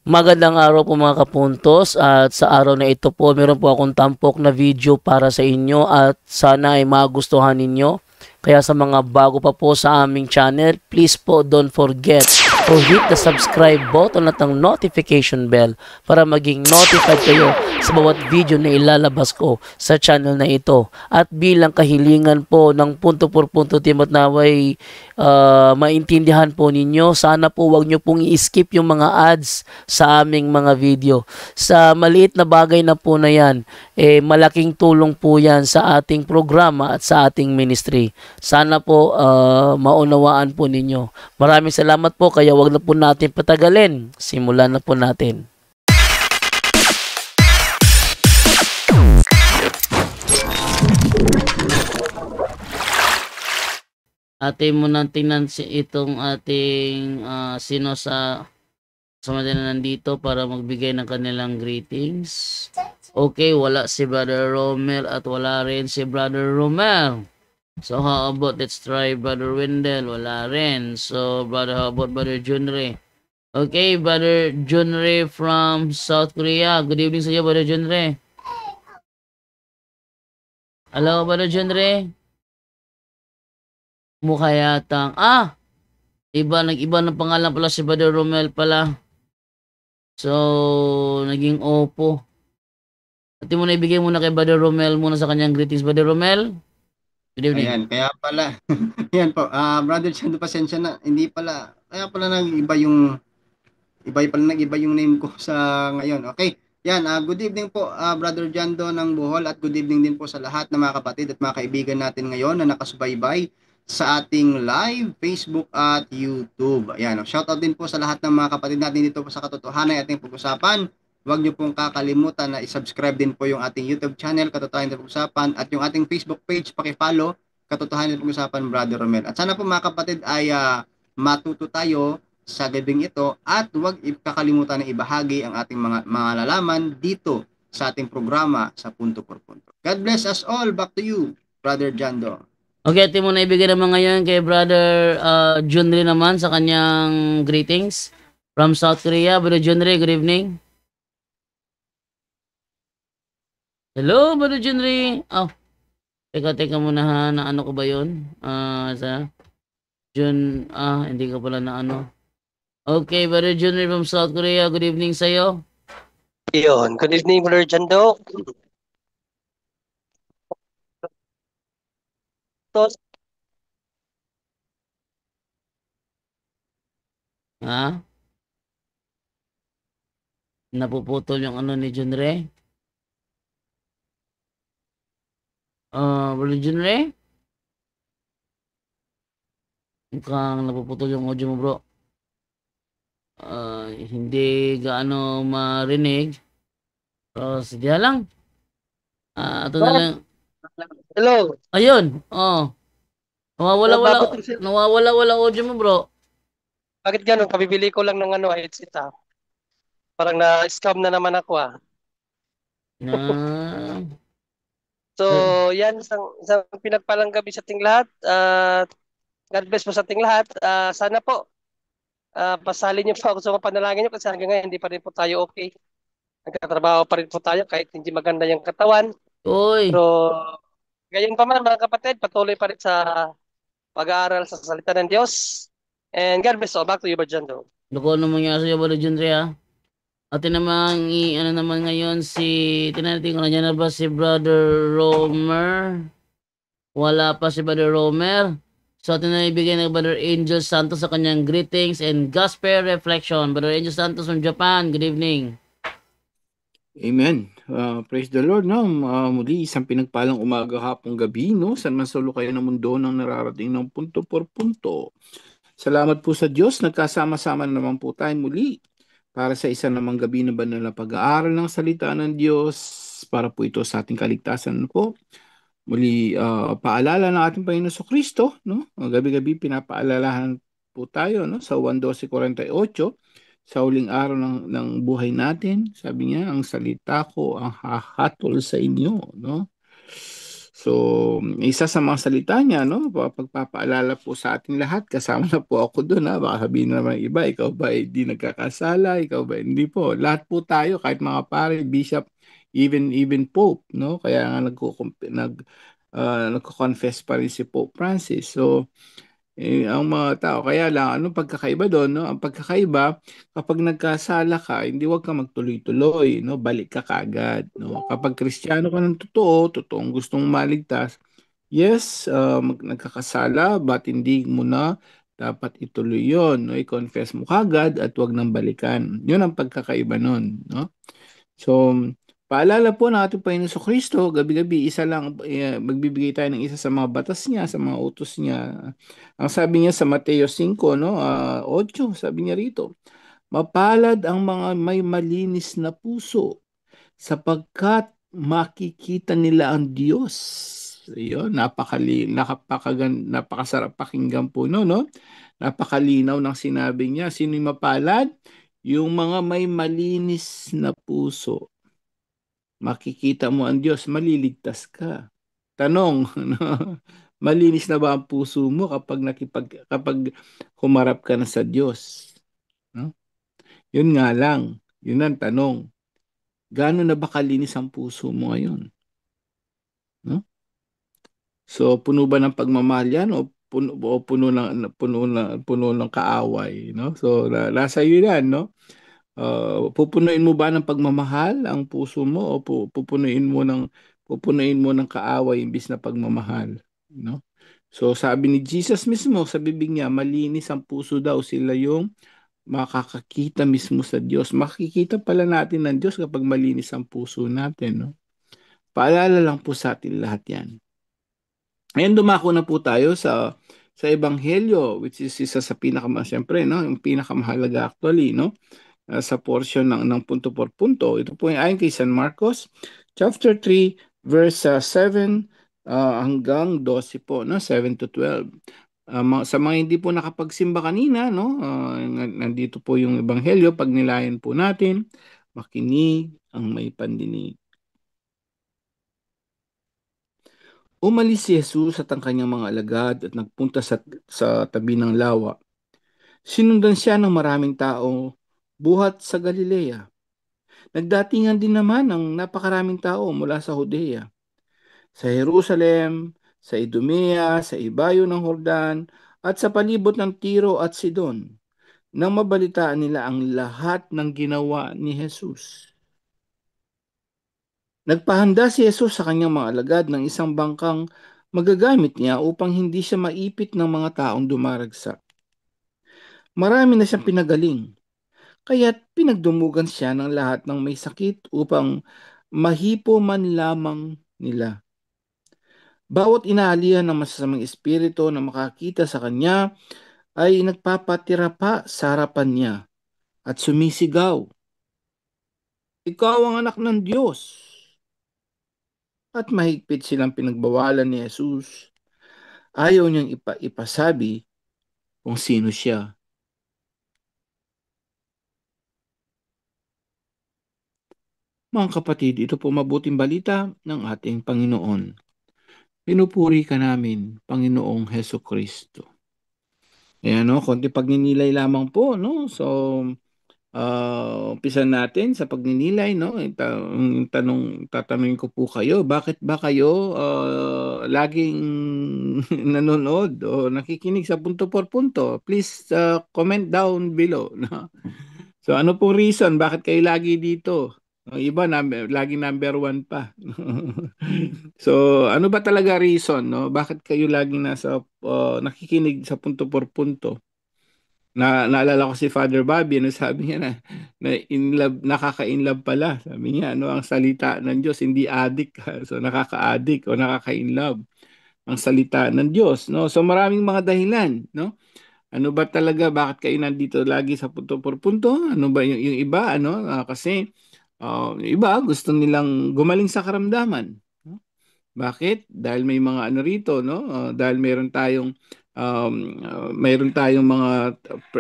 Magandang araw po mga kapuntos, at sa araw na ito po meron po akong tampok na video para sa inyo at sana ay magustuhan ninyo. Kaya sa mga bago pa po sa aming channel, please po don't forget to hit the subscribe button at ang notification bell para maging notified kayo sa bawat video na ilalabas ko sa channel na ito. At bilang kahilingan po ng punto por punto team at naway maintindihan po ninyo, sana po wag nyo pong i-skip yung mga ads sa aming mga video. Sa maliit na bagay na po na yan, malaking tulong po yan sa ating programa at sa ating ministry. Sana po maunawaan po ninyo. Maraming salamat po, kaya wag na po natin patagalin. Simulan na po natin. Atin muna tingnan itong ating sino sa mga na nandito para magbigay ng kanilang greetings. Okay, wala si Brother Romel at wala rin si Brother Romel. So how about let's try Brother Wendell? Wala rin. So how about Brother Junre? Okay, Brother Junre from South Korea. Good evening sa iyo, Brother Junre. Hello, Brother Junre. Mukha yatang nag-iba ng pangalan pala si Brother Romel pala. So, naging Oppo. At mo na ibigay muna kay Brother Romel muna sa kanyang greetings. Brother Romel, good evening. Ayan, kaya pala. Ayan po, Brother Chando, pasensya na. Hindi pala, kaya pala nag-iba yung name ko sa ngayon. Okay, yan, good evening po, Brother Jando ng Bohol, at good evening din po sa lahat ng mga kapatid at mga kaibigan natin ngayon na nakasubaybay sa ating live Facebook at YouTube. Ayan, shoutout din po sa lahat ng mga kapatid natin dito po sa Katotohanan ay ating pag-usapan. Huwag niyo pong kakalimutan na i-subscribe din po yung ating YouTube channel, Katotohanan na Pag-usapan, at yung ating Facebook page, paki-follow, Katotohanan na Pag-usapan, Brother Romel. At sana po mga kapatid ay matuto tayo sa gabing ito at huwag kakalimutan na ibahagi ang ating mga lalaman dito sa ating programa sa Punto por Punto. God bless us all. Back to you, Brother Jando. Okay, atin mo na ibigay naman ngayon kay Brother Junri naman sa kanyang greetings from South Korea. Brother Junri, good evening. Hello, Brother Junri. Teka muna ha, na ano ko ba yun? Hindi ka pala na ano. Okay, Brother Junri from South Korea, good evening sa'yo. Yun, good evening, Brother Jando. Napuputol yung ano ni Junre? Brother Junre? Mukhang napuputol yung audio mo, bro. Hindi gaano marinig. So, sige lang. Ito na lang. Hello. Ayun. Nawawala audio mo, bro. Bakit ganun? Kabibili ko lang ng headset Parang na-scam na naman ako So, yan, isang pinagpalang gabi sa ating lahat. God bless po sa ating lahat. Sana po, pasalin niyo po ako sa mga panalangin niyo kasi hanggang ngayon hindi pa rin po tayo okay. Nagkatrabaho pa rin po tayo kahit hindi maganda yung katawan. Uy. Pero, gayon pa man mga kapatid, patuloy pa rin sa pag-aaral sa salita ng Diyos. And God bless. So, back to you, Bajando. Loko ano mangyari sa'yo, Brother Junre, Atin naman, ano naman ngayon tinatin ko na dyan na ba si Brother Romer? Wala pa si Brother Romer. So atin na ibigay ng Brother Angel Santos sa kanyang greetings and gospel reflection. Brother Angel Santos from Japan, good evening. Amen. Praise the Lord. Muli isang pinagpalang umaga, hapong, gabi, saan man solo kayo ng mundo nang nararating ng punto por punto. Salamat po sa Diyos, nagkasama-sama naman po tayo muli para sa isa namang gabi na banal na pag-aaral ng salita ng Diyos, para po ito sa ating kaligtasan po. Muli, paalala ng ating Panginoon sa Kristo, gabi-gabi pinapaalalahan po tayo, sa 1:12:48, sa huling araw ng buhay natin. Sabi niya, ang salita ko ang hahatol sa inyo, So, isa sa mga salita niya, no, pagpapaalala po sa ating lahat, kasama na po ako doon, ha. Baka sabihin naman ng iba, ikaw ba hindi nagkakasala, ikaw ba hindi po. Lahat po tayo, kahit mga pare, bishop, even pope, no, kaya nga nagko-confess pa rin si Pope Francis. So, ang mga tao, kaya lang, anong pagkakaiba doon, no? Ang pagkakaiba, kapag nagkasala ka, hindi wag ka magtuloy-tuloy, no? Balik ka kaagad, no? Kapag Kristiyano ka ng totoo, totoong gustong maligtas, yes, nagkakasala, but hindi mo na dapat ituloy yon, no? I-confess mo kagad at wag nang balikan. Yun ang pagkakaiba nun, no? So, paalala po ng ating Panginoon Kristo, gabi-gabi, isa lang, magbibigay tayo ng isa sa mga batas niya, sa mga utos niya. Ang sabi niya sa Mateo 5, no, 8, sabi niya rito, mapalad ang mga may malinis na puso, sapagkat makikita nila ang Diyos. Ayun, napakasarap pakinggan po, no? Napakalinaw ng sinabi niya. Sino yung mapalad? Yung mga may malinis na puso. Makikita mo ang Diyos, maliligtas ka. Tanong, no? Malinis na ba ang puso mo kapag humarap ka na sa Diyos? No? Yun nga lang, yun ang tanong. Gaano na ba kalinis ang puso mo ngayon? No? So, puno ba ng pagmamahal yan o puno ng kaaway, no? So, nasa iyo yan, no? Pupunuin mo ba ng pagmamahal ang puso mo o pupunuin mo ng kaaway imbis na pagmamahal, no? So sabi ni Jesus mismo sa bibig niya, malinis ang puso daw, sila yung makakakita mismo sa Diyos. Makikita pala natin ng Diyos kapag malinis ang puso natin, no? Paalala lang po sa atin lahat 'yan. Ngayon dumako na po tayo sa Ebanghelyo, which is isa sa siyempre, no, yung pinakamahalaga actually, no, sa portion ng punto por punto. Ito po yung ayon kay San Marcos, chapter 3, verse 7 hanggang 12 po, no? 7 to 12. Sa mga hindi po nakapagsimba kanina, no? Nandito po yung Ebanghelyo, pag nilayan po natin, makinig ang may pandinig. Umalis si Jesus at ang kanyang mga alagad at nagpunta sa tabi ng lawa. Sinundan siya ng maraming tao buhat sa Galilea. Nagdatingan din naman ang napakaraming tao mula sa Judea, sa Jerusalem, sa Idumea, sa ibayo ng Hordan, at sa palibot ng Tiro at Sidon, nang mabalitaan nila ang lahat ng ginawa ni Jesus. Nagpahanda si Jesus sa kanyang mga alagad ng isang bangkang magagamit niya upang hindi siya maipit ng mga taong dumaragsa. Marami na siyang pinagaling, kaya't pinagdumugan siya ng lahat ng may sakit upang mahipo man lamang nila. Bawat inaalihan ng masasamang espiritu na makakita sa kanya ay nagpapatira pa sa harapan niya at sumisigaw, "Ikaw ang anak ng Diyos." At mahigpit silang pinagbawalan ni Jesus. Ayaw niyang ipasabi kung sino siya. Mga kapatid, ito po mabuting balita ng ating Panginoon. Pinupuri ka namin, Panginoong Heso Kristo. Ayan, no, konti pagninilay lamang po, no? So, umpisa natin sa pagninilay, no? Tatanungin ko po kayo, bakit ba kayo laging nanonood o nakikinig sa punto por punto? Please comment down below, no? So, ano pong reason bakit kayo lagi dito? Ang iba lagi number 1 pa. So, ano ba talaga reason, no? Bakit kayo lagi nakikinig sa punto por punto? Naalala ko si Father Bobby, ano sabi niya na in love, nakaka-inlove pala. Sabi niya, ang salita ng Diyos, hindi addict. So, nakaka-addict o nakaka-inlove ang salita ng Diyos, no? So, maraming mga dahilan, no? Ano ba talaga, bakit kayo nandito lagi sa punto por punto? Ano ba yung iba, kasi yung iba gusto nilang gumaling sa karamdaman. No? Bakit? Dahil may mga rito, no? Dahil meron tayong mayroon tayong mga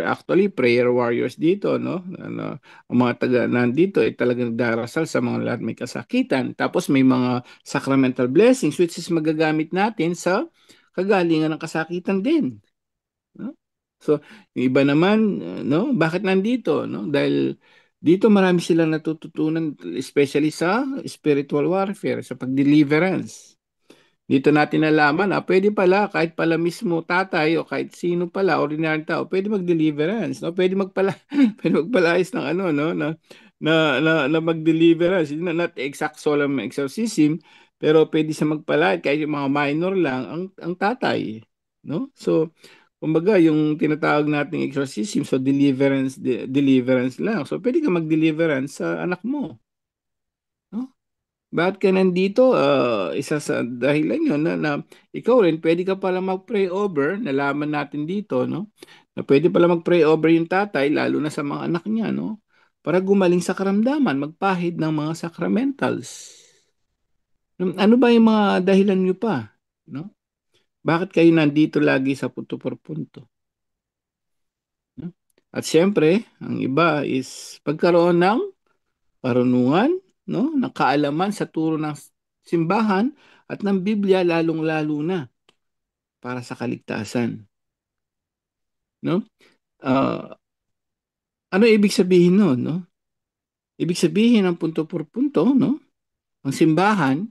actually prayer warriors dito, no? Ang mga taga nandito ay talagang nagdarasal sa mga lahat may kasakitan. Tapos may mga sacramental blessings which is magagamit natin sa kagalingan ng kasakitan din, no? So, yung iba naman, no, bakit nandito, no? Dahil dito marami silang natututunan especially sa spiritual warfare, sa pag-deliverance. Dito natin nalaman, pwede pala kahit pala mismo tatay o kahit sino pala, ordinary tao, pwede mag-deliverance, no? Pwede magpala pwede magpalayas ng ano, no, na mag-deliverance, not exact solemn exorcism, pero pwede siya magpala kahit yung mga minor lang ang tatay, no? So, kumbaga yung tinatawag nating exorcism, so deliverance lang. So, pwede ka mag-deliverance sa anak mo, no? Bakit ka nandito? Isa sa dahilan yun na ikaw rin, pwede ka pala mag-pray over, nalaman natin dito, no? Na pwede pala mag-pray over yung tatay, lalo na sa mga anak niya, no? Para gumaling sa karamdaman, magpahid ng mga sacramentals. Ano ba yung mga dahilan nyo pa? No? Bakit kayo nandito lagi sa punto por punto? No? At siyempre, ang iba is pagkaroon ng karunungan, no, ng kaalaman sa turo ng simbahan at ng Biblia lalong-lalo na para sa kaligtasan, no? Ah, ano ibig sabihin noon, no? Ibig sabihin ng punto por punto, no? Ang simbahan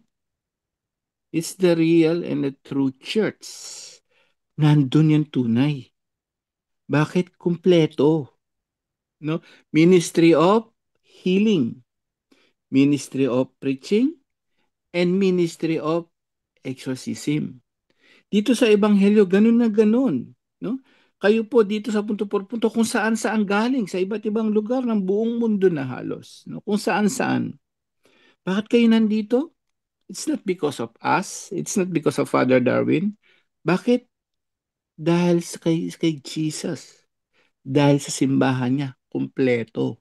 is the real and the true church. Nandun yung tunay. Bakit kumpleto, no? Ministry of healing, ministry of preaching, and ministry of exorcism. Dito sa Ebanghelyo, ganun na ganun, no? Kayo po dito sa punto por punto kung saan-saan galing, sa iba't ibang lugar ng buong mundo na halos, no? Kung saan-saan. Bakit kayo nandito? It's not because of us. It's not because of Father Darwin. Bakit? Dahil kay Jesus. Dahil sa simbahan niya. Kumpleto.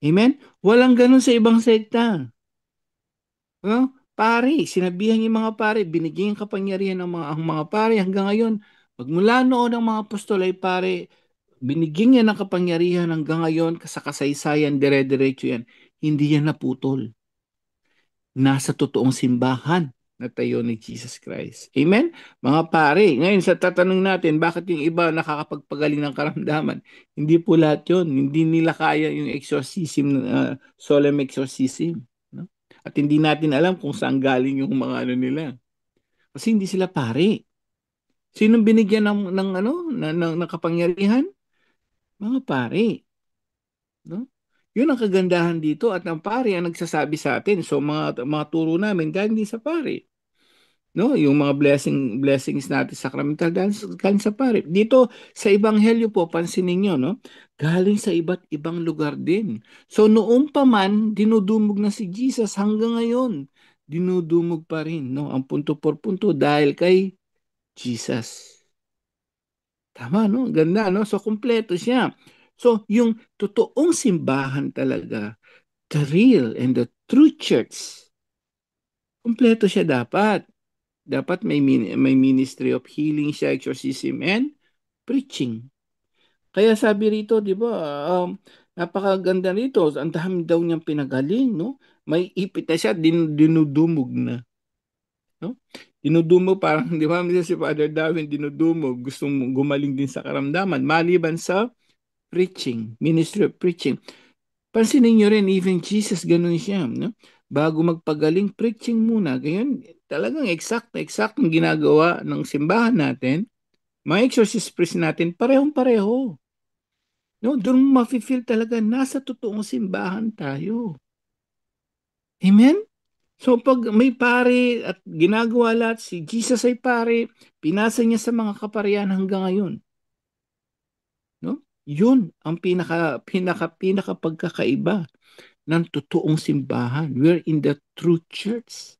Amen? Walang ganun sa ibang sekta. No? Pare, sinabihan yung mga pare, binigyan yung kapangyarihan ng ang mga pare hanggang ngayon. Magmula noon ang mga apostol ay pare, binigyan niya ng kapangyarihan hanggang ngayon sa kasaysayan, dire-diretso yan. Hindi yan naputol. Nasa totoong simbahan na tayo ni Jesus Christ. Amen? Mga pare, ngayon sa tatanong natin, bakit yung iba nakakapagpagaling ng karamdaman? Hindi po lahat yun. Hindi nila kaya yung exorcism, solemn exorcism. No? At hindi natin alam kung saan galing yung mga ano nila. Kasi hindi sila pare. Sinong binigyan ng kapangyarihan? Mga pare. No? Yun ang kagandahan dito at ang pare ang nagsasabi sa atin. So mga turo namin galing din sa pare. No, yung mga blessings natin sacramental galing sa pare. Dito sa ebanghelyo po pansinin niyo, no? Galing sa iba't ibang lugar din. So noong pa man dinudumog na si Jesus hanggang ngayon, dinudumog pa rin, no? Ang punto por punto dahil kay Jesus. Tama, no? Ganda, no? So kumpleto siya. So yung totoong simbahan talaga, the real and the true church, kumpleto siya dapat. Dapat may ministry of healing siya, exorcism, and preaching. Kaya sabi rito, di ba, napakaganda rito. Ang dami daw niyang pinagaling, no? May ipit na siya, dinudumog na. No? Dinudumog parang, di ba, si Father Darwin, dinudumog, gustong gumaling din sa karamdaman, maliban sa preaching, ministry of preaching. Pansinin nyo rin, even Jesus, ganun siya, no? Bago magpagaling, preaching muna. Ganyan, talagang exact ang ginagawa ng simbahan natin. Mga exorcist priest natin, parehong-pareho. No? Doon mo mafe-feel talaga, nasa totoong simbahan tayo. Amen? So pag may pare at ginagawa lahat, si Jesus ay pare, pinasa niya sa mga kaparian hanggang ngayon. No? Yun ang pinaka pagkakaiba ng totoong simbahan. We're in the true church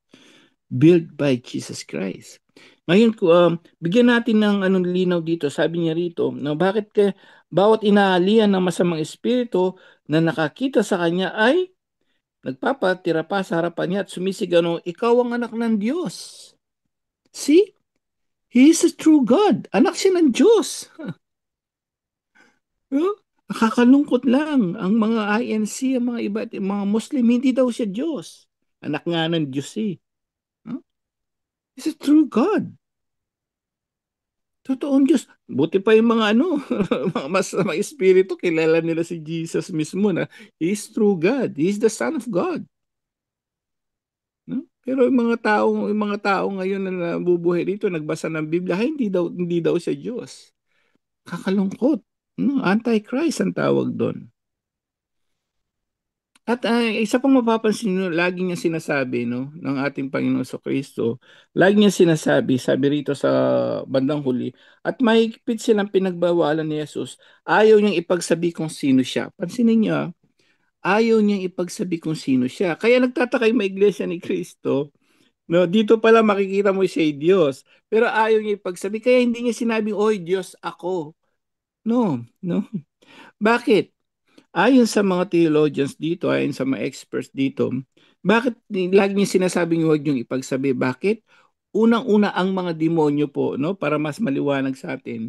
built by Jesus Christ. Ngayon, bigyan natin ng anong linaw dito. Sabi niya rito, na bakit bawat inaalihan ng masamang espiritu na nakakita sa kanya ay nagpapatira pa sa harapan niya at sumisigaw, ikaw ang anak ng Diyos. See? He is a true God. Anak siya ng Diyos. No? Nakakalungkot lang. Ang mga INC, ang mga iba, mga Muslim, hindi daw siya Diyos. Anak nga ng Diyos eh. No? He's a true God. Totoong Diyos. Buti pa yung mga mga mas mga espiritu, kilala nila si Jesus mismo na He is true God. He is the Son of God. No? Pero yung mga tao ngayon na nabubuhay dito, nagbasa ng Biblia, hindi daw siya Diyos. Kakalungkot. No? Antichrist ang tawag doon. At isa pang mapapansin nyo, lagi niya sinasabi, no, ng ating Panginoon Kristo, lagi niya sinasabi, sabi rito sa bandang huli, at mahigpit silang pinagbawalan ni Jesus, ayaw niyang ipagsabi kung sino siya. Pansinin niyo, ayaw niyang ipagsabi kung sino siya. Kaya nagtataka yung mga iglesia ni Kristo, no, dito pala makikita mo siya Diyos, pero ayaw niya ipagsabi, kaya hindi niya sinabing, oy, Diyos ako. No, no. Bakit? Ayon sa mga theologians dito, ayon sa mga experts dito, bakit lagi niya sinasabing huwag niyong ipagsabi? Bakit? Unang-una ang mga demonyo po, no, para mas maliwanag sa atin,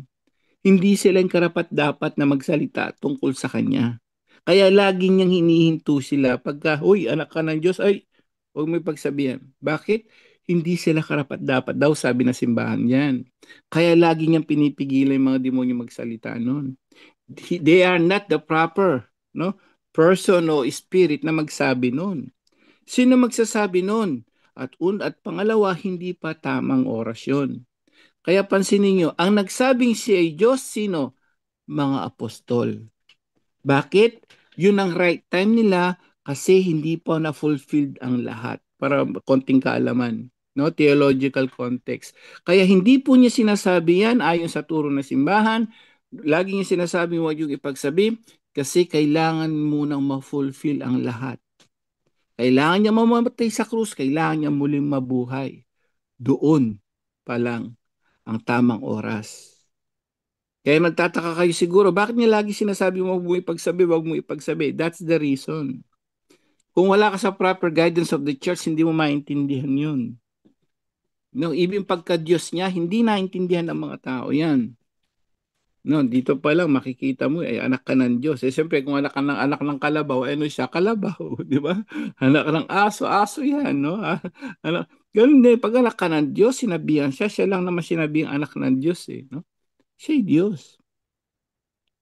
hindi sila yung karapat-dapat na magsalita tungkol sa kanya. Kaya lagi niyang hinihinto sila pagka, huy, anak ka ng Diyos, ay, huwag mo ipagsabihan. Bakit? Hindi sila karapat-dapat daw, sabi na simbahan yan. Kaya lagi niyang pinipigilan yung mga demonyo magsalita noon. They are not the proper, no, person o spirit na magsabi noon. Sino magsasabi noon? At pangalawa, hindi pa tamang orasyon. Kaya pansinin niyo, ang nagsabing siya ay Diyos, sino? Mga apostol. Bakit? Yun ang right time nila kasi hindi pa na-fulfilled ang lahat. Para konting kaalaman, no? Theological context. Kaya hindi po niya sinasabi yan ayon sa turo ng simbahan. Lagi niya sinasabi, huwag yung ipagsabi kasi kailangan munang ma-fulfill ang lahat. Kailangan niya mamamatay sa krus, kailangan niya muling mabuhay. Doon pa lang ang tamang oras. Kaya magtataka kayo siguro, bakit niya lagi sinasabi mo, huwag mo ipagsabi. That's the reason. Kung wala ka sa proper guidance of the church, hindi mo maintindihan yun. No, even pagka-Diyos niya, hindi naintindihan ng mga tao yan. No, dito pa lang makikita mo ay anak ka ng Diyos. Siyempre kung anak ng kalabaw, ano siya? Kalabaw, di ba? Anak ng aso, aso 'yan, no? Anak, ganun din pag anak ka ng Diyos, sinabihan siya lang naman sinabing anak ng Diyos no? Siya ay Diyos.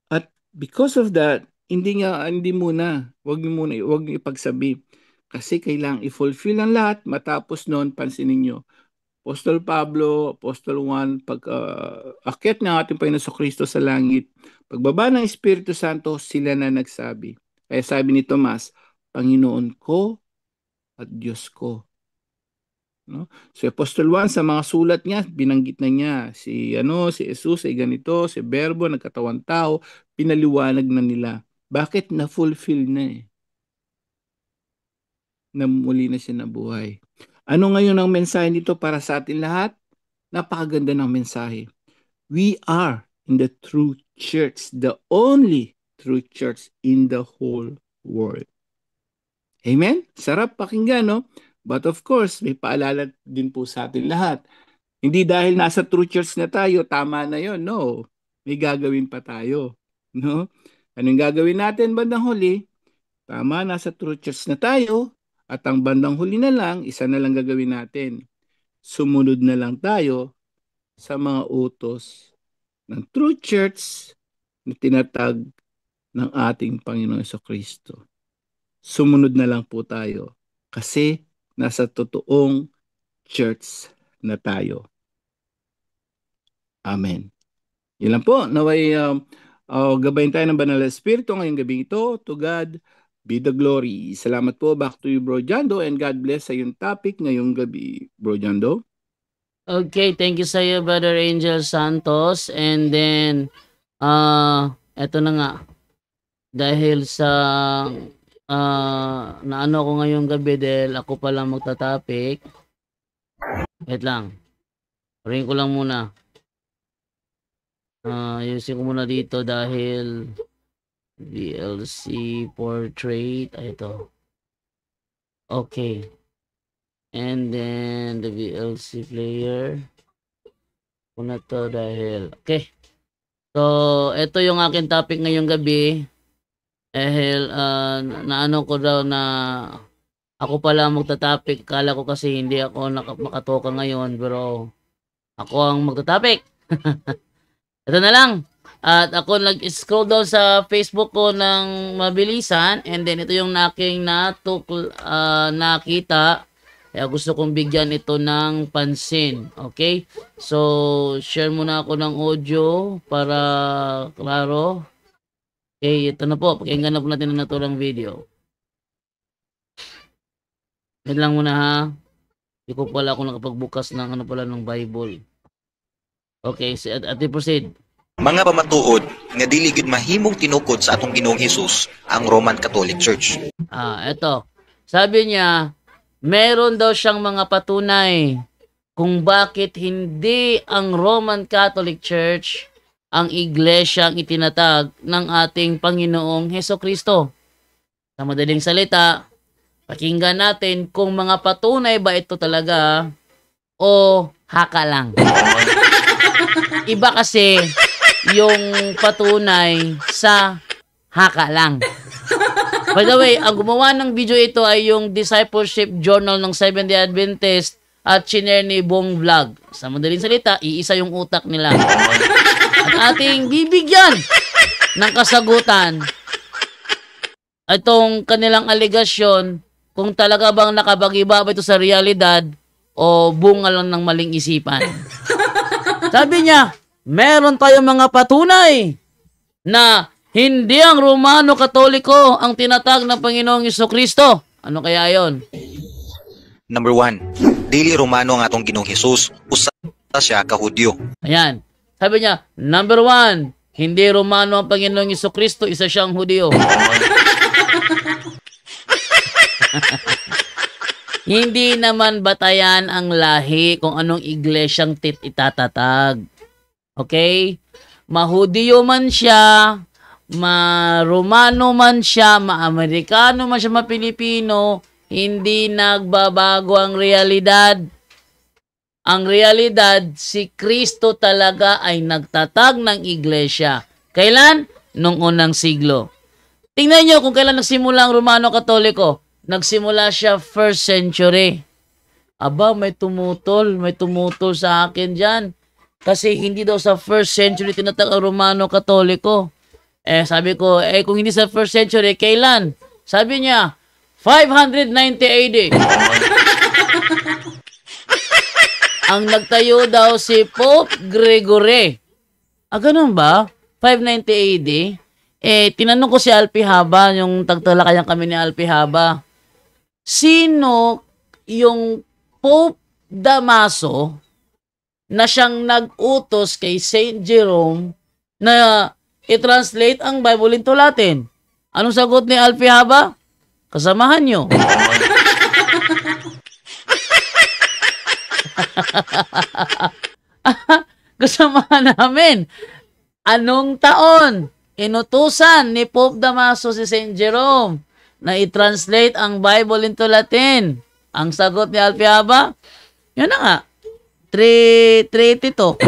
At because of that, wag niyo ipagsabi. Kasi kailangang i-fulfill ang lahat matapos noon pansinin niyo Apostol Pablo, Apostol Juan, pag akyat ng ating Panginoon Kristo sa langit, pagbaba ng Espiritu Santo, sila na nagsabi. Kaya sabi ni Tomas, Panginoon ko at Diyos ko. No? So Apostol Juan sa mga sulat niya, binanggit na niya si Jesus ay ganito, si Berbo nagkatawang tao, pinaliwanag na nila. Bakit na-fulfill na na muli na siya nabuhay. Ano ngayon ang mensahe nito para sa atin lahat? Napakaganda ng mensahe. We are in the true church, the only true church in the whole world. Amen? Sarap pakinggan, no? But of course, may paalala din po sa atin lahat. Hindi dahil nasa true church na tayo, tama na yon. No. May gagawin pa tayo. No? Anong gagawin natin bandang huli? Tama, nasa true church na tayo. At ang bandang huli na lang, isa na lang gagawin natin. Sumunod na lang tayo sa mga utos ng true church na tinatag ng ating Panginoon Kristo. Sumunod na lang po tayo kasi nasa totoong church na tayo. Amen. Yun lang po. Naway gabayin tayo ng Banal na Espiritu ngayong gabi ito. To God be the glory. Salamat po. Back to you, Bro Jando, and God bless sa yung topic ngayong gabi, Bro Jando. Okay, thank you sa iyo, Brother Angel Santos. And then, eto na nga. Dahil sa naano ako ngayong gabi dahil ako pa lang magta-topic. Wait lang. Ring ko lang muna. Ayusin ko muna dito dahil VLC portrait. Ito. Okay. And then the VLC player. ko na to dahil, okay. So, ito yung aking topic ngayong gabi. Dahil, naano ko daw na ako pala ang magta-topic. Kala ko kasi hindi ako makatoka ngayon, pero ako ang magta-topic. Ito na lang. At ako nag-scroll down sa Facebook ko ng mabilisan, and then ito yung aking nakita. Kaya gusto kong bigyan ito ng pansin. Okay? So, share muna ako ng audio para klaro. Okay, ito na po. Pakinggan na po natin ang naturang video. Yan lang muna ha. Hindi ko pala ako nakapagbukas ng ng Bible. Okay, ati proceed. Mga pamatuod nga dili gid mahimong tinukod sa atong Ginoong Hesus ang Roman Catholic Church. Ito. Sabi niya, meron daw siyang mga patunay kung bakit hindi ang Roman Catholic Church ang iglesia ang itinatag ng ating Panginoong Hesukristo. Sa madaling salita, pakinggan natin kung mga patunay ba ito talaga o haka lang. Iba kasi yung patunay sa haka lang. By the way, ang gumawa ng video ito ay yung Discipleship Journal ng Seventh-day Adventist at chinare ni Bong Vlog. Sa madaling salita, iisa yung utak nila. At ating bibigyan ng kasagutan itong kanilang aligasyon kung talaga bang nakabag-iba ito sa realidad o bunga lang ng maling isipan. Sabi niya, meron tayong mga patunay na hindi ang Romano Katoliko ang tinatag ng Panginoong Hesukristo. Ano kaya yon? Number 1, dili Romano ang atong Ginoong Hesus, usa siya ka Hudyo. Ayan. Sabi niya, number 1, hindi Romano ang Panginoong Hesukristo, isa siyang Hudyo. Hindi naman batayan ang lahi kung anong iglesyang itatatag. Okay? Mahudyo man siya, ma-Romano man siya, ma-Amerikano man siya, ma-Pilipino, hindi nagbabago ang realidad. Ang realidad, si Kristo talaga ay nagtatag ng iglesia. Kailan? Nung unang siglo. Tingnan nyo kung kailan nagsimula ang Romano Katoliko. Nagsimula siya 1st century. Aba, may tumutol sa akin dyan. Kasi hindi daw sa 1st century tinatag ang Romano Katoliko. Sabi ko, kung hindi sa 1st century, kailan? Sabi niya, 590 AD. Ang nagtayo daw si Pope Gregory. Ganun ba? 590 AD? Tinanong ko si Alpihaba, yung tagtalakayan kami ni Alpihaba. Sino yung Pope Damaso na siyang nag-utos kay Saint Jerome na i-translate ang Bible into Latin? Anong sagot ni Alpihaba? Kasamahan nyo. Kasamahan namin. Anong taon inutusan ni Pope Damaso si Saint Jerome na i-translate ang Bible into Latin? Ang sagot ni Alpihaba, yun na nga, 382.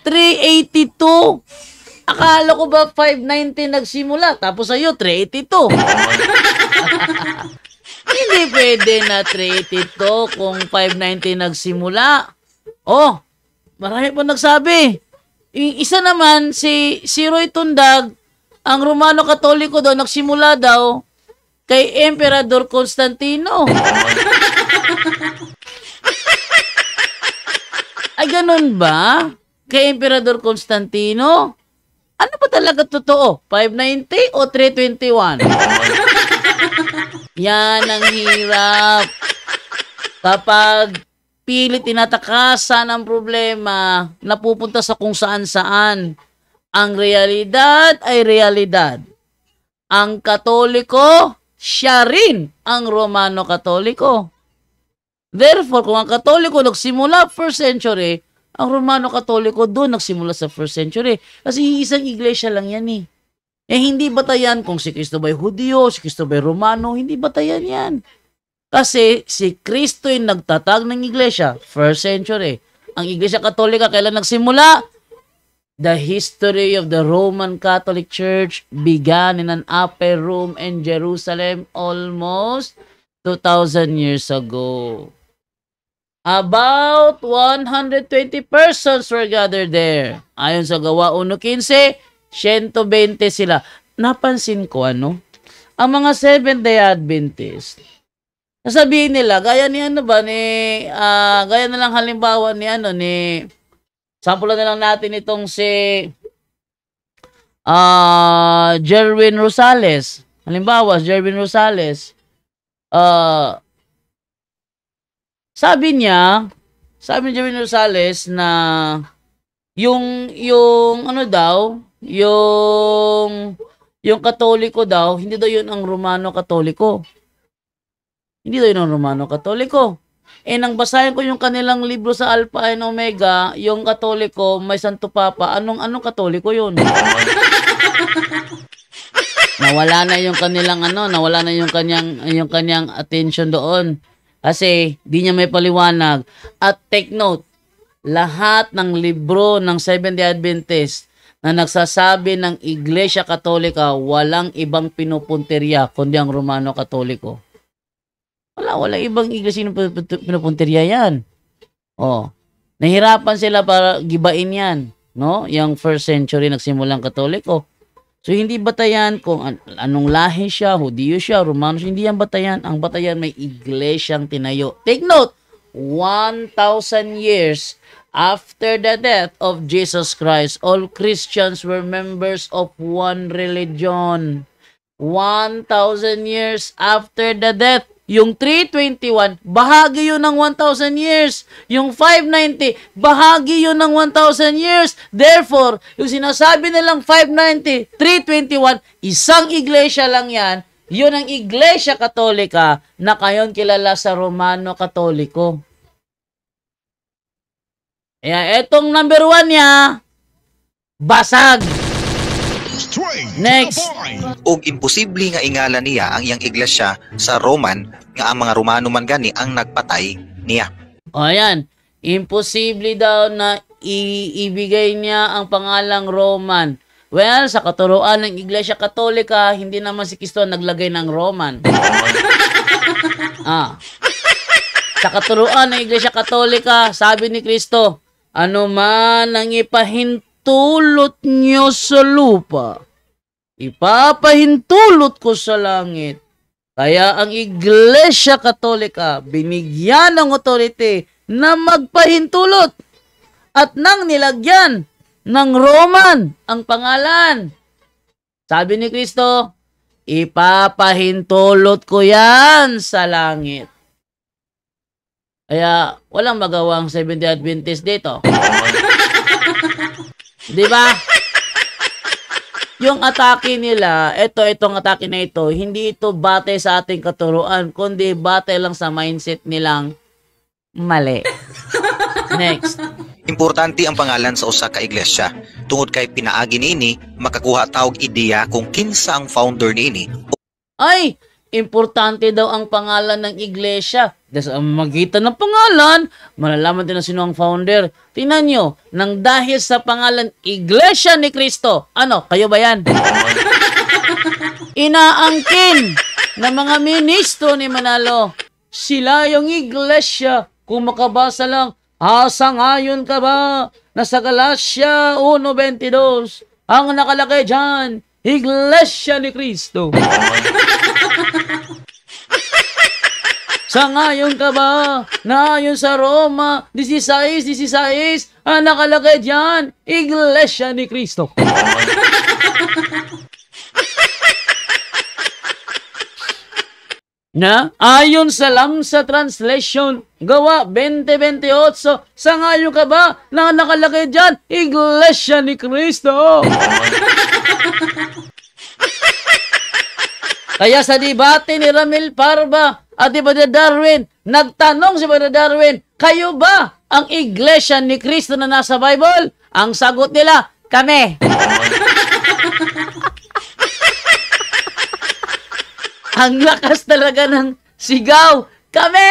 382. Akala ko ba 590 nagsimula, tapos sa'yo 382. Hindi pwede na 382 kung 590 nagsimula. Marami pa nagsabi. Isa naman, si Roy Tundag, ang Romano Katoliko daw, nagsimula daw kay Emperador Constantino. Ay, ganun ba? Kay Emperador Constantino? Ano ba talaga totoo? 590 o 321? Yan ang hirap. Kapag pilit tinatakasan ang problema, napupunta sa kung saan-saan. Ang realidad ay realidad. Ang Katoliko, siya rin ang Romano Katoliko. Therefore, kung ang Katoliko nagsimula 1st century, ang Romano Katoliko doon nagsimula sa 1st century. Kasi isang iglesia lang yan eh. Hindi batayan kung si Kristo ba'y Hudyo, si Kristo ba'y Romano, hindi batayan yan. Kasi si Kristo yung nagtatag ng iglesia, first century. Ang Iglesia Katolika, kailan nagsimula? The history of the Roman Catholic Church began in an upper room in Jerusalem almost 2,000 years ago. About 120 persons were gathered there. Ayon sa Gawa 1:15, 120 sila. Napansin ko ang mga Seventh-day Adventist, sasabihin nila, gaya ni gaya na lang halimbawa ni sample na lang natin itong si Jerwin Rosales. Halimbawa, Jerwin Rosales. Sabi ni Jerwin Rosales na yung Katoliko daw, hindi daw yun ang Romano Katoliko. Hindi daw yun ang Romano Katoliko. Nang basahin ko yung kanilang libro sa Alpha and Omega, yung Katoliko, may Santo Papa, anong Katoliko yun? Nawala na yung kanilang nawala na yung kanyang attention doon. Kasi di niya may paliwanag. At take note, lahat ng libro ng Seventh-day Adventist na nagsasabi ng Iglesia Katolika, walang ibang pinupunteriya kundi ang Romano Katoliko. Wala ibang iglesia ng pinupunteriya yan. Nahirapan sila para gibain yan, no? Yung first century nagsimulang Katoliko. So hindi batayan kung anong lahi siya, Hudiyo siya, Romano siya, hindi yan batayan. Ang batayan may iglesyang tinayo. Take note, 1,000 years after the death of Jesus Christ, all Christians were members of one religion. 1,000 years after the death, yung 321, bahagi yun ng 1,000 years. Yung 590, bahagi yun ng 1,000 years. Therefore, yung sinasabi nilang 590, 321, isang iglesia lang yan. Yun ang Iglesia Katolika na kayon kilala sa Romano Katoliko. Etong number 1 niya, basag. Next. Og imposible nga ingala niya ang iyang iglesia sa Roman nga ang mga Romano man gani ang nagpatay niya. Ayan. Imposible daw na ibigay niya ang pangalang Roman. Well, sa katuruan ng Iglesia Katolika, hindi naman si Kristo naglagay ng Roman. Sa katuruan ng Iglesia Katolika, sabi ni Kristo, ano man ang ipahintulot nyo sa lupa, ipapahintulot ko sa langit. Kaya ang Iglesia Katolika binigyan ng authority na magpahintulot at nang nilagyan ng Roman ang pangalan. Sabi ni Kristo, ipapahintulot ko yan sa langit. Kaya walang magawang Seventh-day Adventist dito. Di ba? Yung atake nila, itong atake na ito, hindi ito batay sa ating katuruan, kundi batay lang sa mindset nilang mali. Next. Importante ang pangalan sa usa ka iglesia. Tungod kay pinaagi niini, makakuha tawag ideya kung kinsa ang founder niini. Ay, importante daw ang pangalan ng iglesia. Dahil sa magitan ng pangalan, malalaman din na sino ang founder. Tingnan nyo, nang dahil sa pangalan Iglesia ni Kristo, kayo ba yan? Inaangkin ng mga ministro ni Manalo. Sila yung iglesia. Kung makabasa lang, sangayon ka ba na sa Galatia 1:22 ang nakalagay dyan, Iglesia ni Kristo. Sangayon ka ba na ayon sa Roma 16:16 ang nakalagay dyan, Iglesia ni Kristo. Na ayon sa Lamsa Translation, Gawa 20:28, sangayon ka ba na nakalagay dyan, Iglesia ni Kristo. Kaya sa debate ni Ramil Parba at ni Brother Darwin, nagtanong si Brother Darwin, kayo ba ang Iglesia ni Kristo na nasa Bible? Ang sagot nila, kami. Ang lakas talaga ng sigaw. Kami!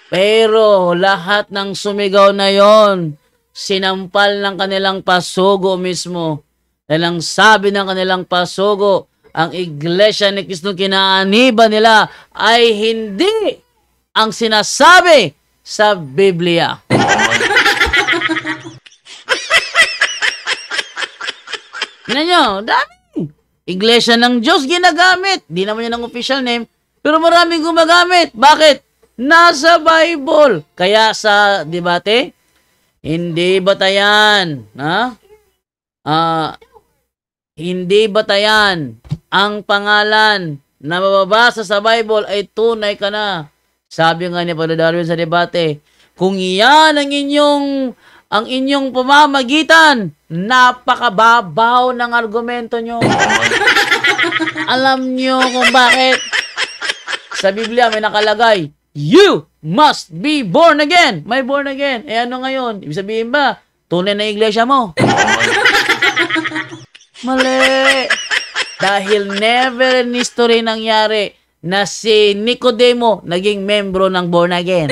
Pero lahat ng sumigaw na yon, sinampal ng kanilang pasugo mismo. Dahil ang sabi ng kanilang pasugo, ang Iglesia ni Cristo kinaaniba nila ay hindi ang sinasabi sa Biblia. Tingnan nyo, dami. Iglesia ng Diyos ginagamit. Di naman yan ang official name, pero maraming gumagamit. Bakit? Nasa Bible. Kaya sa debate, hindi batayan. Hindi batayan ang pangalan na mababasa sa Bible ay tunay ka na. Sabi nga ni Padre Darwin sa debate, kung iyan ang inyong pamamagitan, napakababaw ng argumento nyo. Alam nyo kung bakit? Sa Biblia may nakalagay, you must be born again. May born again. Eh ano ngayon? Ibig sabihin ba, tunay na iglesia mo? Mali. Dahil never in history nangyari na si Nicodemo naging membro ng born again.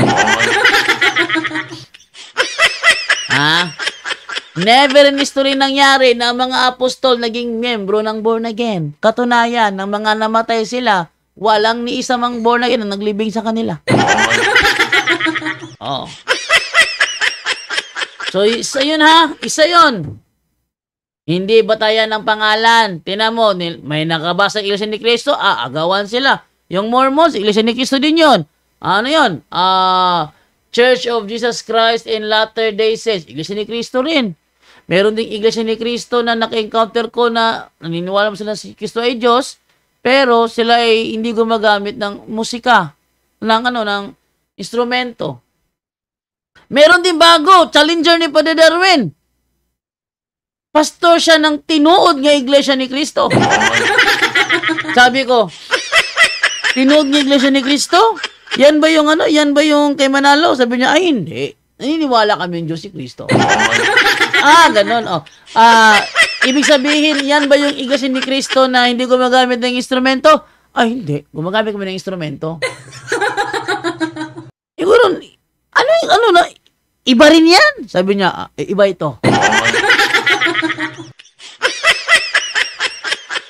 Never in history nangyari na ang mga apostol naging membro ng born again. Katunayan, ng mga namatay sila, walang ni isa mang born again na naglibing sa kanila. Oh. So, isa yun isa yun. Hindi batayan ng pangalan. Tingnan mo, may nakabasa Iglesia ni Cristo, agawan sila. Yung Mormons, Iglesia ni Cristo din yun. Ano yun? Church of Jesus Christ in Latter-day Saints. Iglesia ni Cristo rin. Meron ding Iglesia ni Cristo na naka-encounter ko na naniniwala mo sila si Cristo ay Diyos, pero sila ay hindi gumagamit ng musika, ng instrumento. Meron din bago, challenger ni Padre Darwin. Pastor siya ng tinuod nga Iglesia ni Cristo. Sabi ko, tinuod nga Iglesia ni Cristo? Yan ba yung kay Manalo? Sabi niya, ay hindi. Naniniwala kami yung Diyos si Cristo. Ganon. Ibig sabihin, yan ba yung Iglesia ni Cristo na hindi gumagamit ng instrumento? Ay, hindi. Gumagamit kami ng instrumento. Siguro, iba rin yan? Sabi niya, iba ito.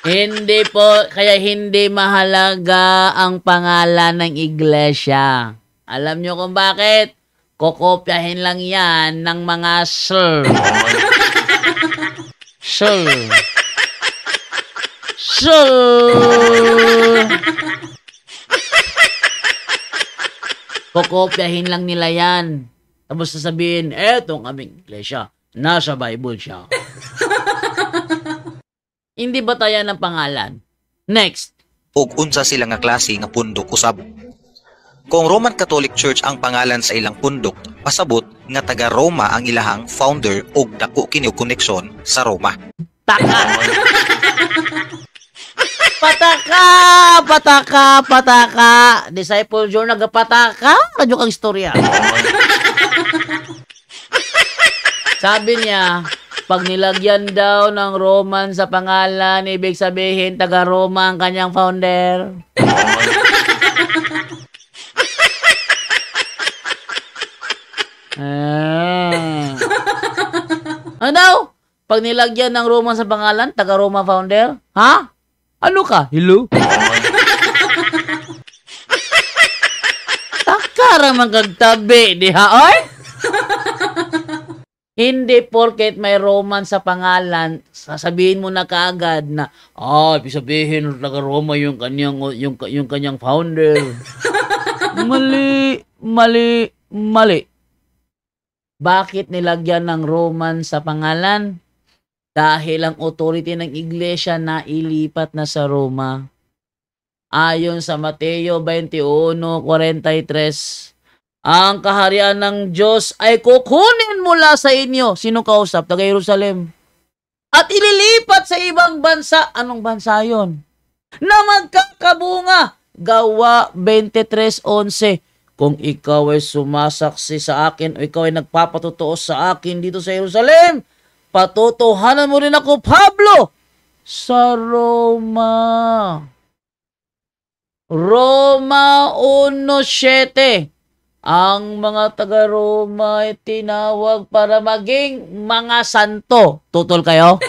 Hindi po, kaya hindi mahalaga ang pangalan ng iglesia. Alam nyo kung bakit? Kokopyahin lang yan ng mga sir. Sir. Sir. Kokopyahin lang nila yan. Tapos sasabihin, etong aming iglesia. Nasa Bible siya. Hindi batayan ng pangalan. Next. Ug unsa sila nga klase nga pundok usab. Kung Roman Catholic Church ang pangalan sa ilang pundok, pasabot nga taga Roma ang ilahang founder ug dako kini og koneksyon sa Roma. Taka. Pataka. Disciple John nagapataka. Kadyo kang istorya. Sabi niya, pag nilagyan daw ng Roman sa pangalan, ibig sabihin, taga-Roma ang kanyang founder. Ano daw? Pag nilagyan ng Roman sa pangalan, taga-Roma founder? Ha? Ano ka? Hello? Takara magkagtabi, di ha? Oy? Hindi porket may Roman sa pangalan, sasabihin mo na kaagad na, ibig sabihin, taga-Roma yung kanyang founder. Mali. Bakit nilagyan ng Roman sa pangalan? Dahil ang authority ng iglesia na ilipat na sa Roma. Ayon sa Mateo 21:43, ang kaharian ng Diyos ay kukunin mula sa inyo. Sino kausap? Taga Jerusalem. At ililipat sa ibang bansa. Anong bansa yon? Na magkakabunga. Gawa 23:11. Kung ikaw ay sumasaksi sa akin o ikaw ay nagpapatotoo sa akin dito sa Jerusalem, patotohanan mo rin ako, Pablo, sa Roma. Roma 1:7. Ang mga taga-Roma ay tinawag para maging mga santo. Tutol kayo?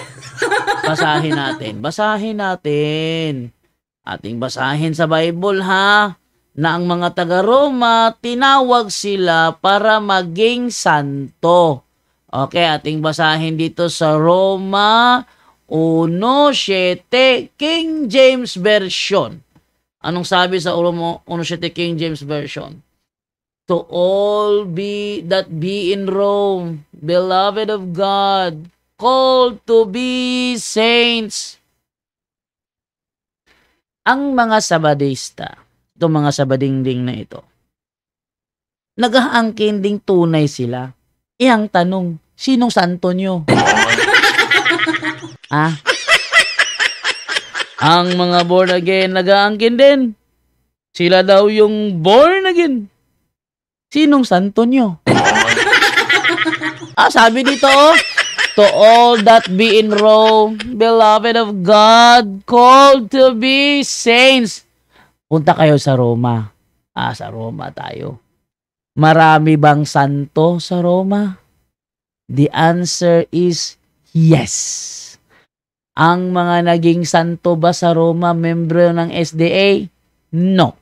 Basahin natin. Basahin natin. Ating basahin sa Bible, ha? Na ang mga taga-Roma, tinawag sila para maging santo. Okay, ating basahin dito sa Roma 1:7, King James Version. Anong sabi sa Roma 1:7 King James Version? To all that be in Rome, beloved of God, called to be saints. Ang mga Sabadista, itong mga Sabadingding na ito, nag-aangkin ding tunay sila. Iyang tanong, sinong santo nyo? Ang mga born again, nag-aangkin din. Sila daw yung born again. Sinong santo nyo? Sabi dito, to all that be in Rome, beloved of God, called to be saints. Punta kayo sa Roma. Sa Roma tayo. Marami bang santo sa Roma? The answer is yes. Ang mga naging santo ba sa Roma, membro ng SDA? No.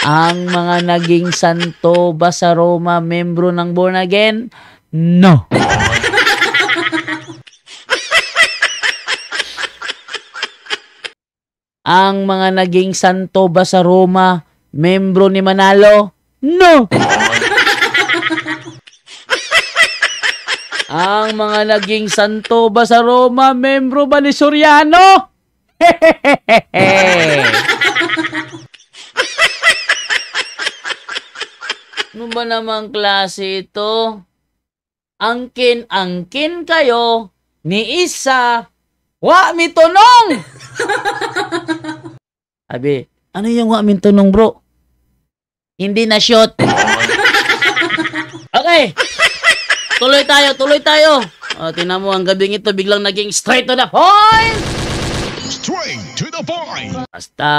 Ang mga naging santo ba sa Roma, membro ng born again? No. Ang mga naging santo ba sa Roma, membro ni Manalo? No. Ang mga naging santo ba sa Roma, membro ba ni Soriano? Ano ba namang klase ito? Angkin-angkin kayo ni isa, wa mi tunong! Sabi, ano yung wa mi tunong, bro? Hindi na shot. Okay. Tuloy tayo. Tingnan mo, ang gabing ito biglang naging straight to the point! Straight to the point! Basta,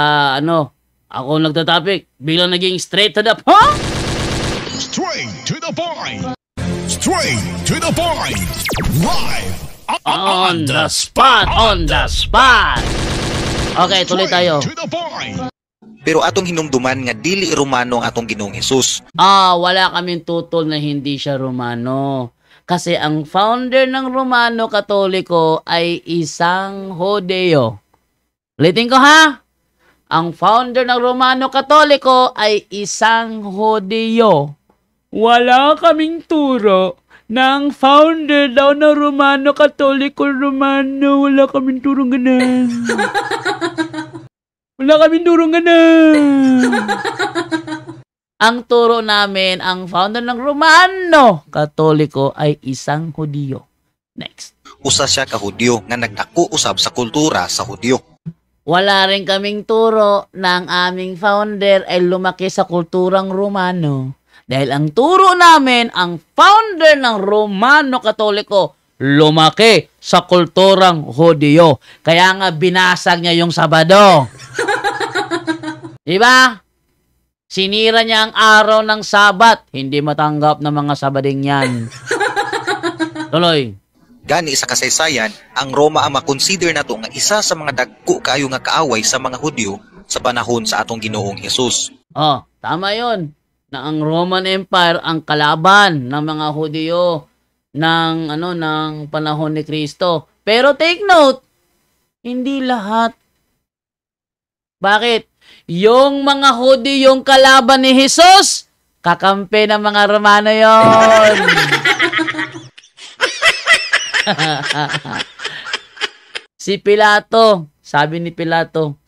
ako nagtatopic, biglang naging straight to the point! Straight to the point! Straight to the point! Live On the spot! Okay, tuloy tayo. To the point! Pero atong hinumduman nga dili Romano ang atong Ginoong Hesus. Wala kaming tutol na hindi siya Romano. Kasi ang founder ng Romano Katoliko ay isang Hodeo. Ulitin ko, ha? Ang founder ng Romano Katoliko ay isang Hodeo. Wala kaming turo ng founder daw ng Romano Katoliko Romano. Wala kaming turong ganun. Wala kaming turong ganun. Ang turo namin, ang founder ng Romano Katoliko ay isang Hudyo. Next. Usa siya ka Hudyo nga nagdako usab sa kultura sa Hudyo. Wala rin kaming turo na ang aming founder ay lumaki sa kulturang Romano. Dahil ang turo namin, ang founder ng Romano Katoliko, lumaki sa kulturang Hudyo. Kaya nga binasag niya yung Sabado. Diba? Sinira niya ang araw ng Sabat. Hindi matanggap ng mga Sabading yan. Tuloy. Gani sa kasaysayan, ang Roma ang makonsider nato nga isa sa mga dagko kaayo nga kaaway sa mga Hudyo sa panahon sa atong Ginoong Hesus. Tama yon. Na ang Roman Empire ang kalaban ng mga Hudyo ng panahon ni Kristo. Pero take note, hindi lahat. Bakit? Yung mga Hudyo yung kalaban ni Jesus, kakampi ng mga Romano yon. Si Pilato, sabi ni Pilato,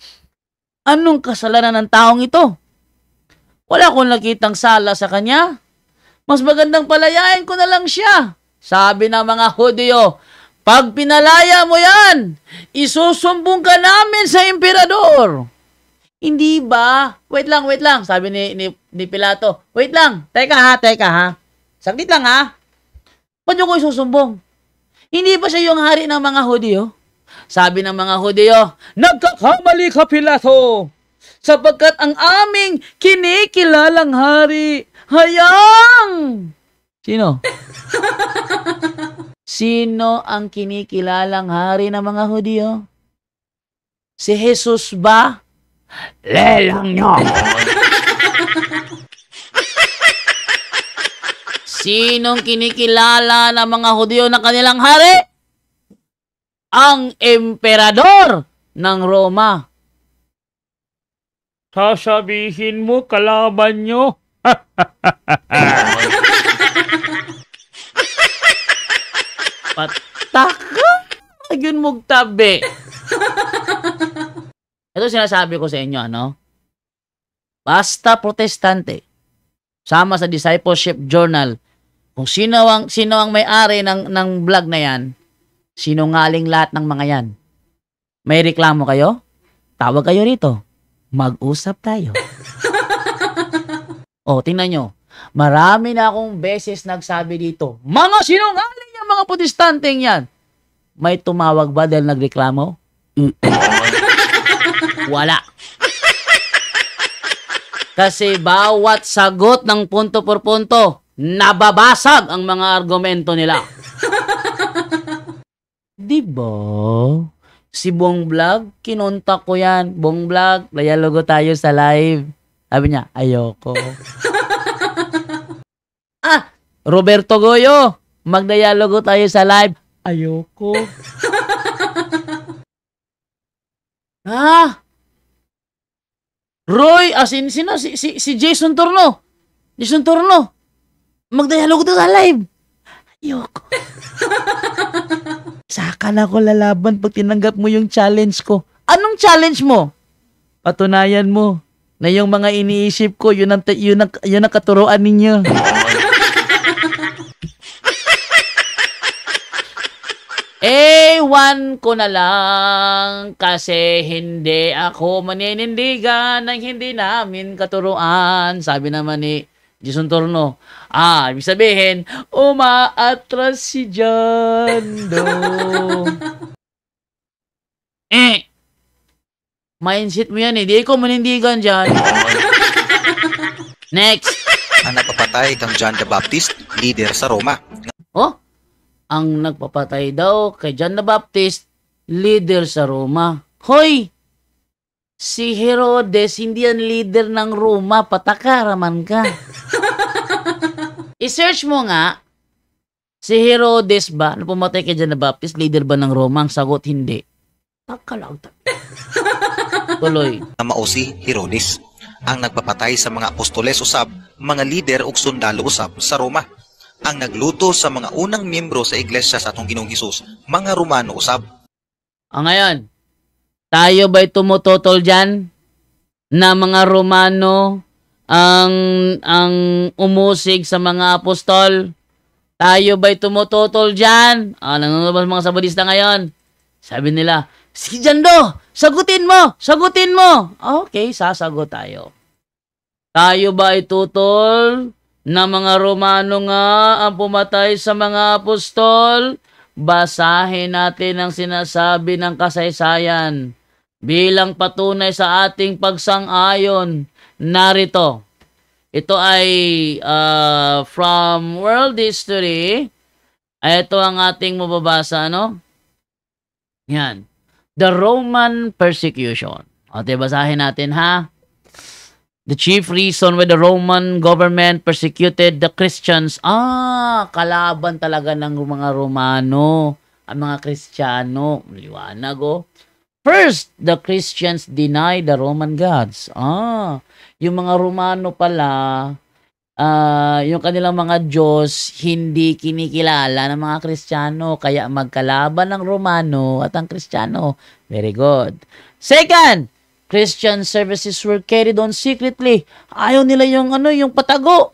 anong kasalanan ng taong ito? Wala akong nakitang sala sa kanya. Mas magandang palayain ko na lang siya. Sabi ng mga Hudyo, pag pinalaya mo yan, isusumbong ka namin sa emperador. Hindi ba? Wait lang. Sabi ni Pilato, wait lang. Teka ha. Saglit lang ha. Ba't nyo ko isusumbong? Hindi ba siya yung hari ng mga Hudyo? Sabi ng mga Hudyo, nagkakamali ka, Pilato, sapagkat ang aming kinikilalang hari, hayang! Sino? Sino ang kinikilalang hari ng mga Hudyo? Si Jesus ba? Lelang nyo! Sinong kinikilala ng mga Hudyo na kanilang hari? Ang emperador ng Roma. Sasabihin mo, kalaban nyo? Pataka! Ayun mugtabi. Ito sinasabi ko sa inyo, ano? Basta protestante, sama sa Discipleship Journal, kung sino ang may-ari ng vlog na yan, sinungaling lahat ng mga yan. May reklamo kayo? Tawag kayo rito. Mag-usap tayo. O, tingnan nyo. Marami na akong beses nagsabi dito, mga sinungaling yung mga protestanteng yan. May tumawag ba dahil nagreklamo? Wala. Kasi bawat sagot ng punto por punto, nababasag ang mga argumento nila. Diba? Si Bong Vlog, kinontak ko yan. Bong Vlog, dialogo tayo sa live. Sabi niya, ayoko. Roberto Goyo, magdialogo tayo sa live. Ayoko. Roy, sino? Si Jason Torno. Jason Torno. Magdialogo tayo sa live. Ayoko. Saka na ako lalaban pag tinanggap mo yung challenge ko. Anong challenge mo? Patunayan mo na yung mga iniisip ko, yun ang katuruan ninyo. Ewan ko na lang kasi hindi ako maninindigan ng hindi namin katuruan. Sabi naman ni Jason Torno. Ibig sabihin, umaatras si Jando. Mindset mo yan eh. Di ko manindigan dyan. Next. Ang nagpapatay kang John the Baptist, leader sa Roma. Ang nagpapatay daw kay John the Baptist, leader sa Roma. Hoy! Si Herodes, hindi yan leader ng Roma. Patakaraman ka. I-search mo nga, si Herodes ba, na pumatay kay John the Baptist, leader ba ng Roma? Ang sagot, hindi. Takalaw. Tuloy. Na mao si Herodes, ang nagpapatay sa mga apostoles usab, mga lider ug sundalo usab sa Roma. Ang nagluto sa mga unang miyembro sa iglesia sa atong Ginoong Hesus, mga Romano usab. Ngayon, tayo ba'y tumututol dyan na mga Romano ang umusig sa mga apostol? Tayo ba'y tumututol dyan? Nanonood mga sabadista ngayon. Sabi nila, si Jando, sagutin mo! Sagutin mo! Okay, sasagot tayo. Tayo ba ay tutol na mga Romano nga ang pumatay sa mga apostol? Basahin natin ang sinasabi ng kasaysayan bilang patunay sa ating pagsang-ayon. Narito. Ito ay from world history. Ito ang ating mababasa, no? Yan. The Roman persecution. Basahin natin, ha? The chief reason why the Roman government persecuted the Christians. Kalaban talaga ng mga Romano, ang mga Kristiyano. Liwanag, First, the Christians deny the Roman gods. Yung mga Romano pala, yung kanilang mga Diyos, hindi kinikilala ng mga Kristiyano. Kaya magkalaban ng Romano at ang Kristiyano. Very good. Second, Christian services were carried on secretly. Ayaw nila yung patago.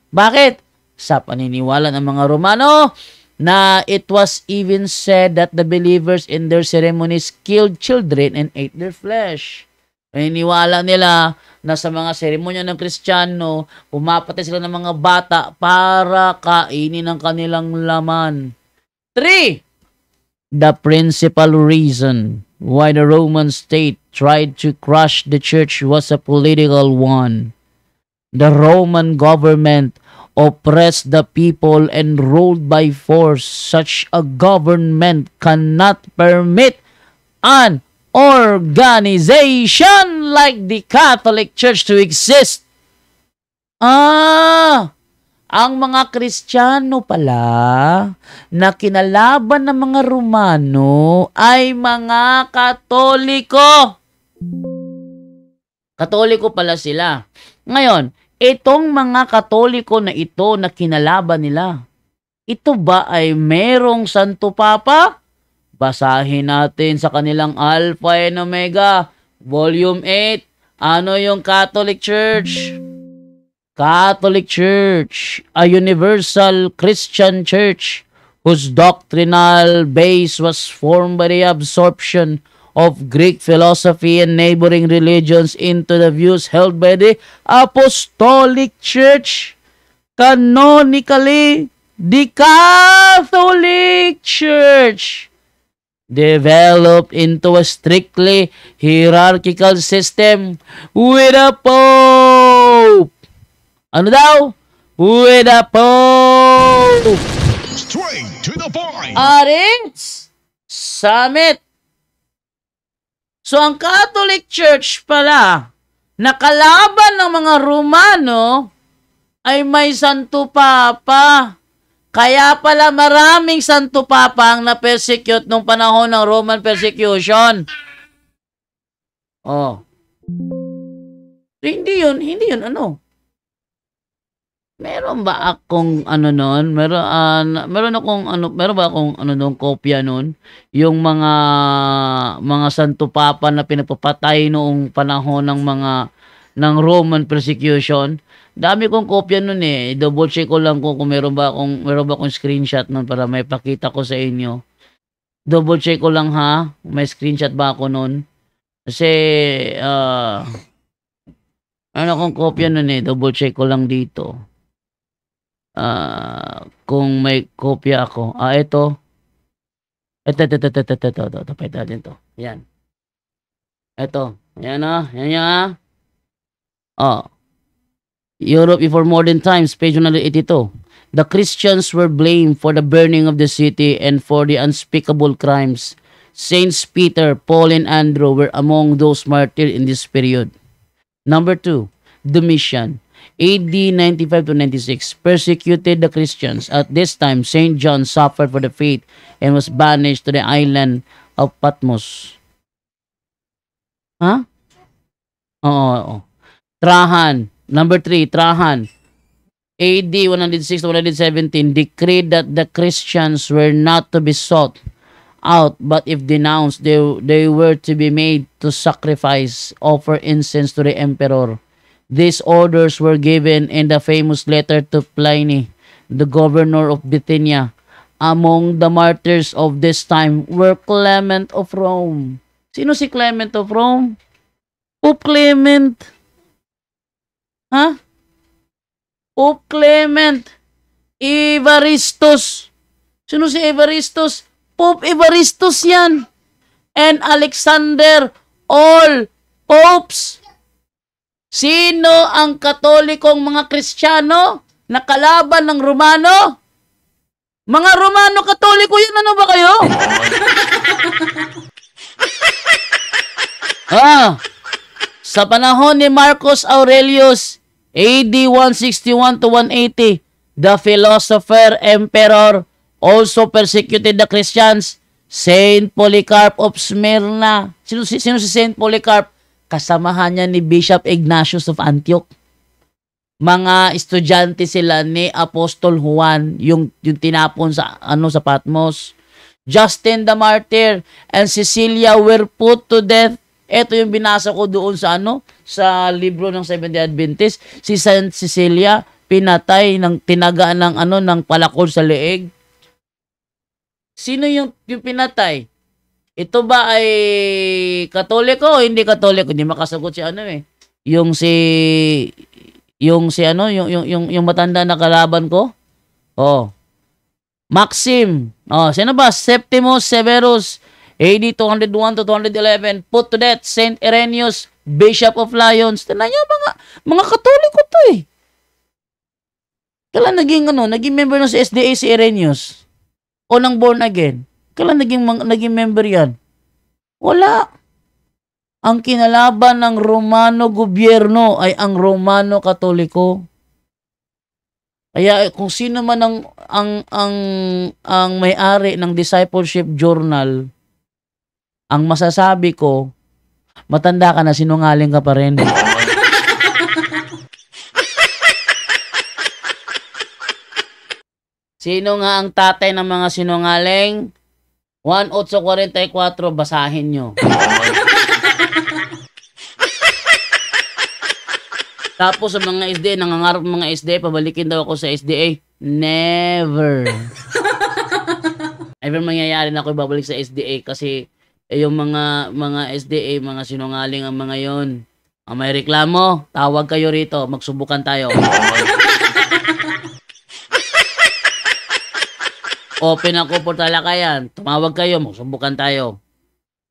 Bakit? Sa paniniwala ng mga Romano na it was even said that the believers in their ceremonies killed children and ate their flesh. Iniwala nila na sa mga seremonya ng Kristiyano, pumapatay sila ng mga bata para kainin ang kanilang laman. 3. The principal reason why the Roman state tried to crush the church was a political one. The Roman government oppressed the people and ruled by force. Such a government cannot permit an organization like the Catholic Church to exist. Ang mga Kristiyano pala na kinalaban ng mga Romano ay mga Katoliko. Katoliko pala sila. Ngayon, itong mga Katoliko na ito na kinalaban nila, ito ba ay merong Santo Papa? Basahin natin sa kanilang Alpha and Omega, Volume 8. Ano yung Catholic Church? Catholic Church, a universal Christian church whose doctrinal base was formed by the absorption of Greek philosophy and neighboring religions into the views held by the Apostolic Church. Canonically, the Catholic Church developed into a strictly hierarchical system with a Pope. Ano daw? With a Pope. Straight to the point. Arins Summit. So, ang Catholic Church pala, nakalaban ng mga Romano, ay may Santo Papa. Kaya pala maraming Santo Papa ang na-persecute nung panahon ng Roman persecution. Oh. Hindi yun, ano? Meron ba akong noon? Meron ba akong noon kopya noon? Yung mga Santo Papa na pinapapatay noong panahon ng Roman persecution. Dami kong kopya noon eh. Double check ko lang kung meron ba akong screenshot noon para may pakita ko sa inyo. Double check ko lang ha. May screenshot ba ako noon? Kasi akong kopya noon eh. Double check ko lang dito. Kung may kopya ako. Ito. Ito. Pwede natin to. Yan. Ito. Yan yan. Europe before modern times, page 182. The Christians were blamed for the burning of the city and for the unspeakable crimes. Saints Peter, Paul, and Andrew were among those martyred in this period. Number 2, Domitian, AD 95 to 96, persecuted the Christians. At this time, Saint John suffered for the faith and was banished to the island of Patmos. Oo. Trajan, number 3, Trajan, AD 106 to 117, decreed that the Christians were not to be sought out, but if denounced, they were to be made to sacrifice, offer incense to the emperor. These orders were given in the famous letter to Pliny, the governor of Bithynia. Among the martyrs of this time were Clement of Rome. Sino si Clement of Rome? Pope Clement. Pope Clement. Evaristus. Sino si Evaristus? Pope Evaristus yan. And Alexander, all popes. Sino ang Katolikong mga Kristiyano na kalaban ng Romano? Mga Romano Katoliko yun, ano ba kayo? Sa panahon ni Marcus Aurelius, AD 161 to 180, the philosopher emperor also persecuted the Christians. Saint Polycarp of Smyrna. Sino si Saint Polycarp? Kasamahan niya ni Bishop Ignatius of Antioch. Mga estudyante sila ni Apostol Juan, yung tinapon sa sa Patmos. Justin the Martyr and Cecilia were put to death. Ito yung binasa ko doon sa sa libro ng Seventh-day Adventist. Si Saint Cecilia pinatay ng tinaga ng palakol sa leeg. Sino yung pinatay? ito ba ay Katoliko o hindi Katoliko? Hindi makasagot si ano eh. Yung matanda na kalaban ko. Oh. Maxim. Oh, sino ba? Septimus Severus, AD 201 to 211, put to death Saint Irenaeus, Bishop of Lyons. Tingnan niyo mga Katoliko to eh. Kailan naging member ng SDA si Irenaeus? O nang born again? Kailan naging member yan? Wala. Ang kinalaban ng Romano gobyerno ay ang Romano Katoliko. Kaya kung sino man ang may-ari ng discipleship journal, ang masasabi ko, matanda ka na, sinungaling ka pa rin. Sino nga ang tatay ng mga sinungaling? 1:44, basahin nyo. Tapos sa mga SDA, nangangarap mga SDA, pabalikin daw ako sa SDA. Never. Ever mangyayari na ako babalik sa SDA kasi yung mga SDA, mga sinungaling ang mga yon. Ang may reklamo, tawag kayo rito, magsubukan tayo. Open ako po talakayan. Tumawag kayo, magsubukan tayo.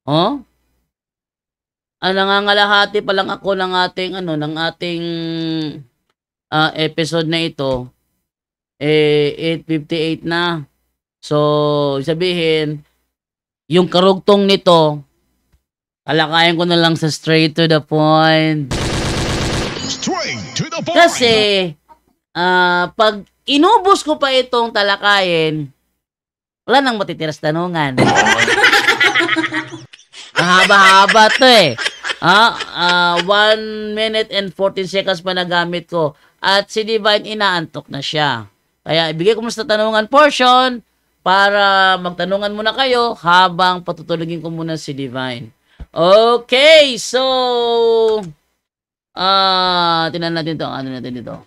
Oh? Nangangalahati pa lang ako ng ating episode na ito. 8:58 na. So, sabihin, yung karugtong nito, talakayan ko na lang sa straight to the point. Straight to the point. Kasi, pag inubos ko pa itong talakayin, wala nang matitiras tanungan. Mahaba-haba to eh. 1 minute and 14 seconds pa nagamit ko. At si Divine inaantok na siya. Kaya ibigay ko muna sa tanungan portion para magtanungan muna kayo habang patutulugin ko muna si Divine. Okay, so tingnan natin to. Ano natin dito?